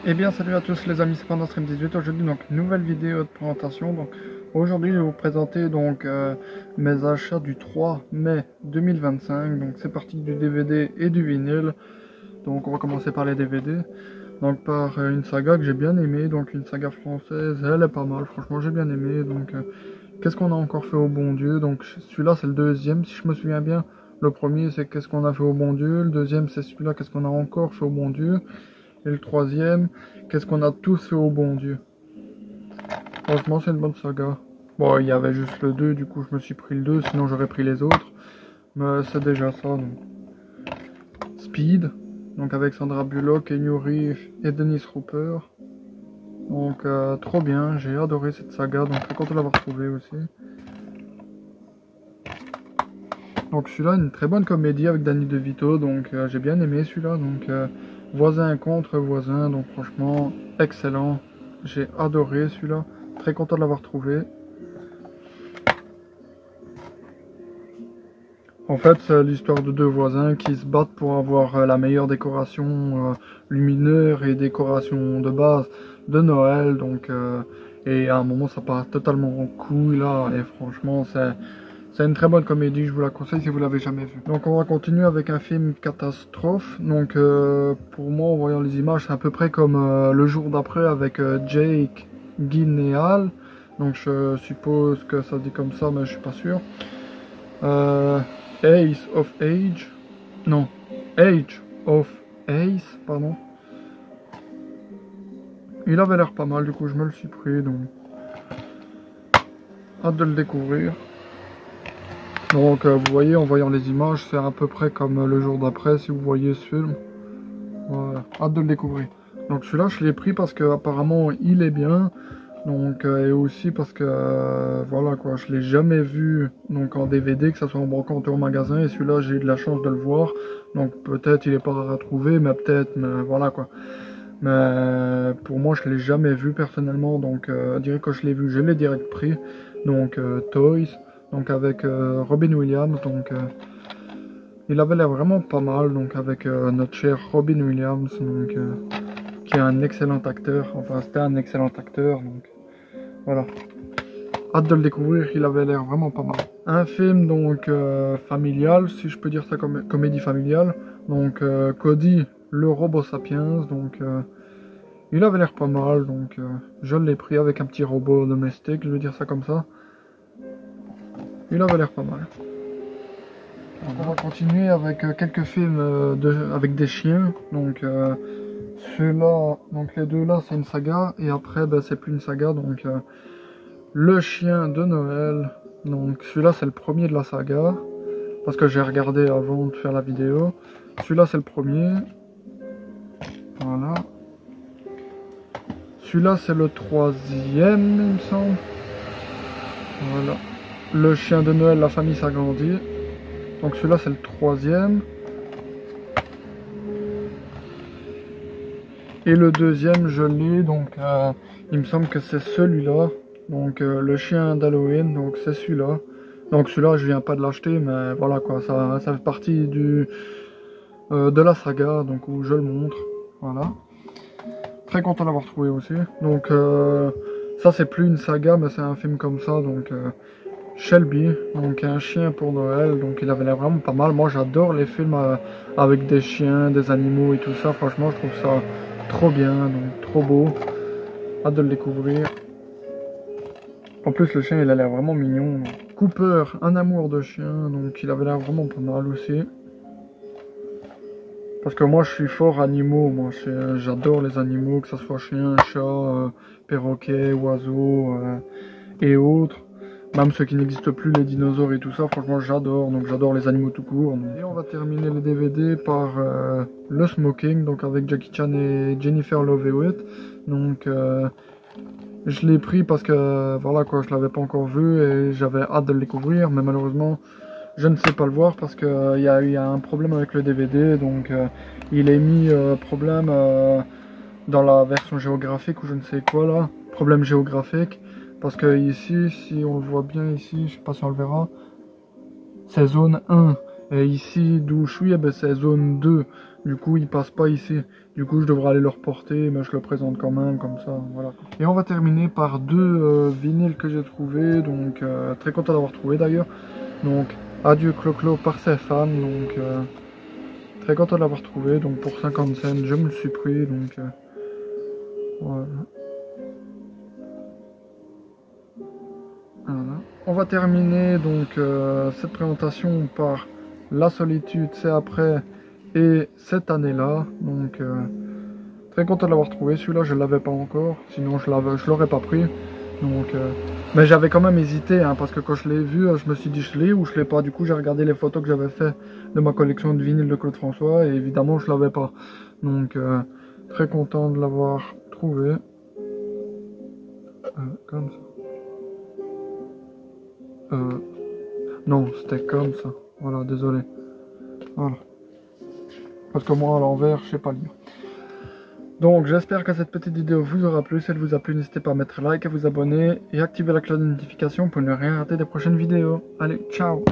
Eh bien salut à tous les amis, c'est PandaStream18. Aujourd'hui donc nouvelle vidéo de présentation. Donc aujourd'hui je vais vous présenter mes achats du 3 mai 2025. Donc c'est parti du DVD et du vinyle. Donc on va commencer par les DVD. Donc par une saga que j'ai bien aimée, donc une saga française, elle est pas mal, franchement j'ai bien aimé. Qu'est-ce qu'on a encore fait au bon Dieu? Donc celui-là c'est le deuxième si je me souviens bien. Le premier c'est qu'est-ce qu'on a fait au bon Dieu, le deuxième c'est celui-là qu'est-ce qu'on a encore fait au bon Dieu. Et le troisième, qu'est-ce qu'on a tous fait au bon Dieu. Franchement, c'est une bonne saga. Bon, il y avait juste le 2, du coup je me suis pris le 2, sinon j'aurais pris les autres. Mais c'est déjà ça. Donc. Speed, donc avec Sandra Bullock, et New Reeve et Dennis Hopper. Donc trop bien, j'ai adoré cette saga, donc très content de l'avoir trouvé aussi. Donc celui-là, une très bonne comédie avec Danny DeVito, donc j'ai bien aimé celui-là. Donc voisin contre voisin, donc franchement excellent. J'ai adoré celui-là, très content de l'avoir trouvé. En fait, c'est l'histoire de deux voisins qui se battent pour avoir la meilleure décoration luminaire et décoration de base de Noël. Et à un moment, ça part totalement en couille là. Et franchement, c'est une très bonne comédie. Je vous la conseille si vous l'avez jamais vue. Donc, on va continuer avec un film catastrophe. Donc, pour moi, en voyant les images, c'est à peu près comme le jour d'après avec Jake Gyllenhaal. Donc, je suppose que ça se dit comme ça, mais je suis pas sûr. Ace of Age. Non. Age of Ace, pardon. Il avait l'air pas mal, du coup je me le suis pris, donc hâte de le découvrir. Donc vous voyez, en voyant les images, c'est à peu près comme le jour d'après, si vous voyez ce film. Voilà, hâte de le découvrir. Donc celui-là, je l'ai pris parce que apparemment il est bien. Donc et aussi parce que voilà quoi, je l'ai jamais vu donc en DVD, que ça soit en brocante ou en magasin, et celui-là j'ai eu de la chance de le voir. Donc peut-être il est pas à retrouver, mais peut-être, mais voilà quoi. Mais pour moi je l'ai jamais vu personnellement, donc direct quand je l'ai vu, je l'ai direct pris. Donc Toys, donc avec Robin Williams, donc il avait l'air vraiment pas mal, donc avec notre cher Robin Williams, donc qui est un excellent acteur, enfin c'était un excellent acteur, donc voilà. Hâte de le découvrir, il avait l'air vraiment pas mal. Un film donc familial, si je peux dire ça comme comédie familiale. Donc Cody, le robot sapiens, donc il avait l'air pas mal, donc je l'ai pris avec un petit robot domestique, je vais dire ça comme ça. Il avait l'air pas mal. Donc, on va continuer avec quelques films avec des chiens. Donc ceux-là, donc les deux là c'est une saga, et après ben, c'est plus une saga, donc le chien de Noël. Donc celui-là c'est le premier de la saga, parce que j'ai regardé avant de faire la vidéo. Celui-là c'est le premier. Voilà. Celui-là c'est le troisième il me semble. Voilà. Le chien de Noël, la famille s'agrandit. Donc celui-là c'est le troisième. Et le deuxième je l'ai, donc il me semble que c'est celui-là. Donc le chien d'Halloween, donc c'est celui-là. Donc celui-là je viens pas de l'acheter, mais voilà quoi, ça fait partie de la saga, donc où je le montre. Voilà. Très content d'avoir trouvé aussi. Donc ça c'est plus une saga, mais c'est un film comme ça, donc Shelby, donc un chien pour Noël, donc il avait l'air vraiment pas mal. Moi j'adore les films avec des chiens, des animaux et tout ça, franchement je trouve ça trop bien, donc trop beau. Hâte de le découvrir. En plus le chien il a l'air vraiment mignon. Donc. Cooper, un amour de chien, donc il avait l'air vraiment pas mal aussi. Parce que moi je suis fort animaux, moi j'adore les animaux, que ce soit chien, chat, perroquet, oiseau et autres. Même ceux qui n'existent plus, les dinosaures et tout ça, franchement j'adore, donc j'adore les animaux tout court. Et on va terminer les DVD par le Smoking, donc avec Jackie Chan et Jennifer Love Hewitt. Donc je l'ai pris parce que voilà quoi, je l'avais pas encore vu et j'avais hâte de le découvrir, mais malheureusement je ne sais pas le voir parce qu'il y a eu un problème avec le DVD, donc il est mis problème dans la version géographique ou je ne sais quoi là, problème géographique. Parce que ici, si on le voit bien ici, je sais pas si on le verra, c'est zone 1. Et ici, d'où je suis, eh ben, c'est zone 2. Du coup, il passe pas ici. Du coup, je devrais aller le reporter, mais je le présente quand même, comme ça, voilà. Et on va terminer par deux vinyles que j'ai trouvés, donc très content d'avoir trouvé d'ailleurs. Donc, Adieu Clo-Clo par ses fans, donc très content de l'avoir trouvé, donc pour 50 cents, je me le suis pris, donc voilà. Voilà. On va terminer donc cette présentation par La Solitude, c'est après, et cette année-là, donc très content de l'avoir trouvé. Celui-là, je ne l'avais pas encore, sinon je l'aurais pas pris. Donc, mais j'avais quand même hésité, hein, parce que quand je l'ai vu, je me suis dit je l'ai ou je l'ai pas. Du coup, j'ai regardé les photos que j'avais fait de ma collection de vinyles de Claude François, et évidemment, je l'avais pas. Donc, très content de l'avoir trouvé. Comme ça. Non, c'était comme ça. Voilà, désolé. Voilà. Parce que moi, à l'envers, je sais pas lire. Donc, j'espère que cette petite vidéo vous aura plu. Si elle vous a plu, n'hésitez pas à mettre like, à vous abonner et activer la cloche de notification pour ne rien rater des prochaines vidéos. Allez, ciao!